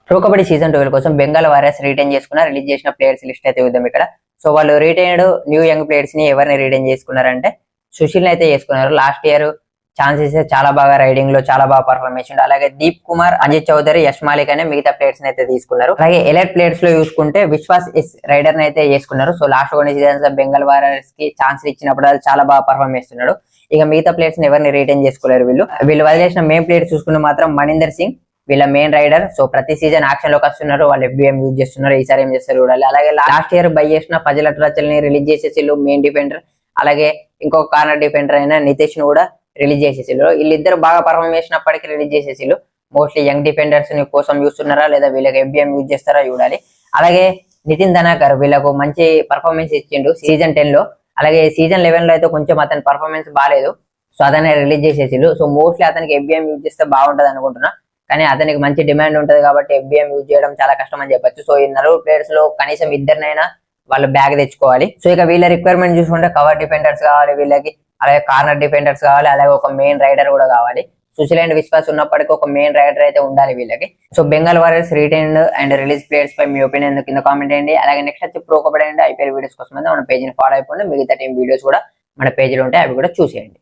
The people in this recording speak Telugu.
ప్రో కబడ్డీ సీజన్ 12 కోసం బెంగాల్ వారియర్స్ రిటైన్ చేసుకున్న రిలీజ్ చేసిన ప్లేయర్స్ లిస్ట్ అయితే చూద్దాం ఇక్కడ. సో వాళ్ళు రిటైన్డ్ న్యూ యంగ్ ప్లేయర్స్ ని ఎవరిని రిటైన్ చేసుకున్నారంటే సుశీల్ అయితే చేసుకున్నారు. లాస్ట్ ఇయర్ ఛాన్సెస్ చాలా బాగా రైడింగ్ లో చాలా బాగా పర్ఫార్మ్ చేసిండు. అలాగే దీప్ కుమార్, అజిత్ చౌదరి, యష్ మాలిక్ అనే మిగతా ప్లేయర్స్ అయితే తీసుకున్నారు. అలాగే ఎలైట్ ప్లేయర్స్ లో చూసుకుంటే విశ్వాస్ ఎస్ రైడర్ అయితే చేసుకున్నారు. సో లాస్ట్ కొన్ని సీజన్స్ బెంగాల్ వారియర్స్ కి ఛాన్స్ ఇచ్చినప్పుడు అది చాలా బాగా పర్ఫార్మ్ చేస్తున్నాడు. ఇక మిగతా ప్లేయర్స్ ని ఎవరిని రిటైన్ చేసుకోలేరు. వీళ్ళు వదిలేసిన మెయిన్ ప్లేయర్స్ చూసుకుంటే మాత్రం మణీందర్ సింగ్ వీళ్ళ మెయిన్ రైడర్. సో ప్రతి సీజన్ యాక్షన్ లోకి వస్తున్నారు, వాళ్ళు FBM యూజ్ చేస్తున్నారు. ఈసారి ఏం చేస్తారు చూడాలి. అలాగే లాస్ట్ ఇయర్ బై చేసిన పజలట్ రచల్ ని రిలీజ్ చేసేసిళ్ళు మెయిన్ డిఫెండర్. అలాగే ఇంకొక కార్నర్ డిఫెండర్ అయిన నితేష్ ను కూడా రిలీజ్ చేసేసిళ్ళు. వీళ్ళిద్దరు బాగా పర్ఫార్మ్ చేసినప్పటికీ రిలీజ్ చేసేసిళ్ళు. మోస్ట్లీ యంగ్ డిఫెండర్స్ ని కోసం చూస్తున్నారా లేదా వీళ్ళకి FBM యూజ్ చేస్తారా చూడాలి. అలాగే నితిన్ ధనాకర్ వీళ్ళకు మంచి పర్ఫార్మెన్స్ ఇచ్చిండు సీజన్ 10 లో. అలాగే సీజన్ 11 లో అయితే కొంచెం అతని పర్ఫార్మెన్స్ బాగాలేదు. సో అతనే రిలీజ్ చేసేసిళ్ళు. సో మోస్ట్లీ అతనికి FBM యూజ్ చేస్తే బాగుంటది అనుకుంటున్నా. కానీ అతనికి మంచి డిమాండ్ ఉంటది కాబట్టి FBM యూజ్ చేయడం చాలా కష్టం అని చెప్పొచ్చు. సో ఈ నలుగురు ప్లేయర్స్ లో కనీసం ఇద్దరినైనా వాళ్ళు బ్యాగ్ తెచ్చుకోవాలి. సో ఇక వీళ్ళ రిక్వైర్మెంట్ చూసుకుంటే కవర్ డిఫెండర్స్ కావాలి వీళ్ళకి, అలాగే కార్నర్ డిఫెండర్స్ కావాలి, అలాగే ఒక మెయిన్ రైడర్ కూడా కావాలి. సుశీల్ అండ్ విశ్వాస్ ఉన్నప్పటికీ ఒక మెయిన్ రైడర్ అయితే ఉండాలి వీళ్ళకి. So Bengal warriors retained and release players పై మీ ఒపీనియన్ కింద కామెంట్ చేయండి. అలాగే నెక్స్ట్ వచ్చి pro kabaddi and IPL videos కోసం మన పేజ్ ని ఫాలో అయిపోండి. మిగతా టీం వీడియోస్ కూడా మన పేజ్ లో ఉంటాయి, అవి కూడా చూసేయండి.